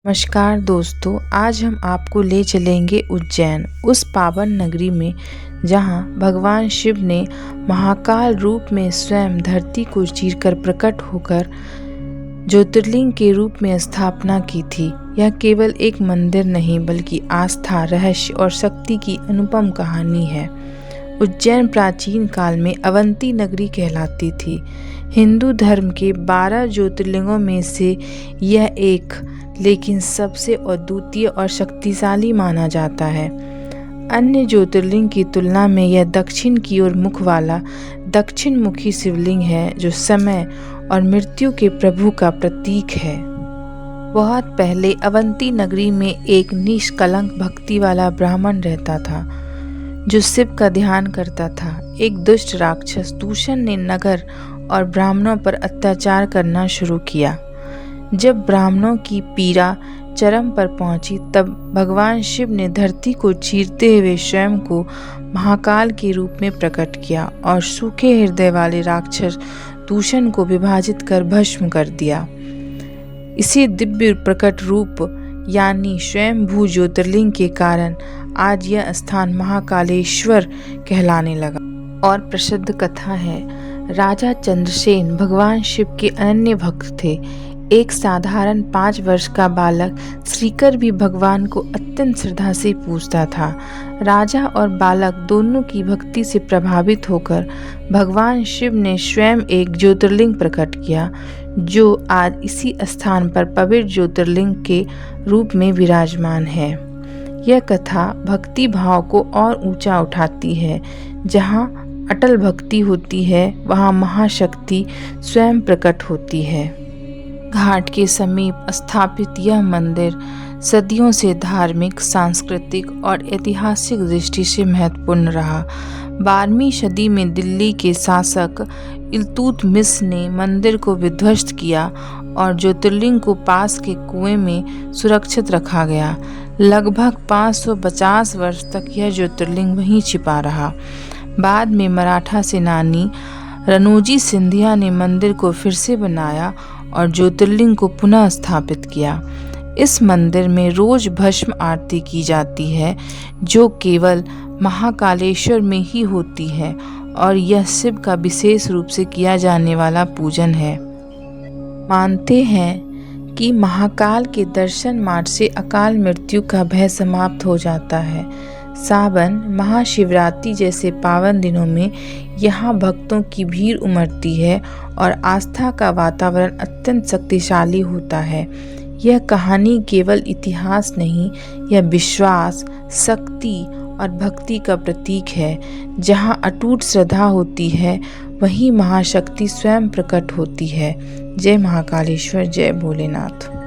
नमस्कार दोस्तों, आज हम आपको ले चलेंगे उज्जैन, उस पावन नगरी में जहां भगवान शिव ने महाकाल रूप में स्वयं धरती को चीरकर प्रकट होकर ज्योतिर्लिंग के रूप में स्थापना की थी। यह केवल एक मंदिर नहीं बल्कि आस्था, रहस्य और शक्ति की अनुपम कहानी है। उज्जैन प्राचीन काल में अवंती नगरी कहलाती थी। हिंदू धर्म के 12 ज्योतिर्लिंगों में से यह एक, लेकिन सबसे अद्वितीय और शक्तिशाली माना जाता है। अन्य ज्योतिर्लिंग की तुलना में यह दक्षिण की ओर मुख वाला दक्षिण मुखी शिवलिंग है, जो समय और मृत्यु के प्रभु का प्रतीक है। बहुत पहले अवंती नगरी में एक निष्कलंक भक्ति वाला ब्राह्मण रहता था, जो शिव का ध्यान करता था। एक दुष्ट राक्षस दूषण ने नगर और ब्राह्मणों पर अत्याचार करना शुरू किया। जब ब्राह्मणों की पीड़ा चरम पर पहुंची, तब भगवान शिव ने धरती को चीरते हुए स्वयं को महाकाल के रूप में प्रकट किया और सूखे हृदय वाले राक्षस दूषण को विभाजित कर भस्म कर दिया। इसी दिव्य प्रकट रूप यानी स्वयंभू ज्योतिर्लिंग के कारण आज यह स्थान महाकालेश्वर कहलाने लगा। और प्रसिद्ध कथा है, राजा चंद्रसेन भगवान शिव के अनन्य भक्त थे। एक साधारण 5 वर्ष का बालक श्रीकर भी भगवान को अत्यंत श्रद्धा से पूजता था। राजा और बालक दोनों की भक्ति से प्रभावित होकर भगवान शिव ने स्वयं एक ज्योतिर्लिंग प्रकट किया, जो आज इसी स्थान पर पवित्र ज्योतिर्लिंग के रूप में विराजमान है। यह कथा भक्ति भाव को और ऊंचा उठाती है। जहाँ अटल भक्ति होती है, वहाँ महाशक्ति स्वयं प्रकट होती है। घाट के समीप स्थापित यह मंदिर सदियों से धार्मिक, सांस्कृतिक और ऐतिहासिक दृष्टि से महत्वपूर्ण रहा। 12वीं सदी में दिल्ली के शासक इल्तुतमिश ने मंदिर को विध्वस्त किया और ज्योतिर्लिंग को पास के कुएं में सुरक्षित रखा गया। लगभग 550 वर्ष तक यह ज्योतिर्लिंग वहीं छिपा रहा। बाद में मराठा सेनानी रनोजी सिंधिया ने मंदिर को फिर से बनाया और ज्योतिर्लिंग को पुनः स्थापित किया। इस मंदिर में रोज भस्म आरती की जाती है, जो केवल महाकालेश्वर में ही होती है, और यह शिव का विशेष रूप से किया जाने वाला पूजन है। मानते हैं कि महाकाल के दर्शन मात्र से अकाल मृत्यु का भय समाप्त हो जाता है। सावन, महाशिवरात्रि जैसे पावन दिनों में यहाँ भक्तों की भीड़ उमड़ती है और आस्था का वातावरण अत्यंत शक्तिशाली होता है। यह कहानी केवल इतिहास नहीं, यह विश्वास, शक्ति और भक्ति का प्रतीक है। जहाँ अटूट श्रद्धा होती है, वहीं महाशक्ति स्वयं प्रकट होती है। जय महाकालेश्वर, जय भोलेनाथ।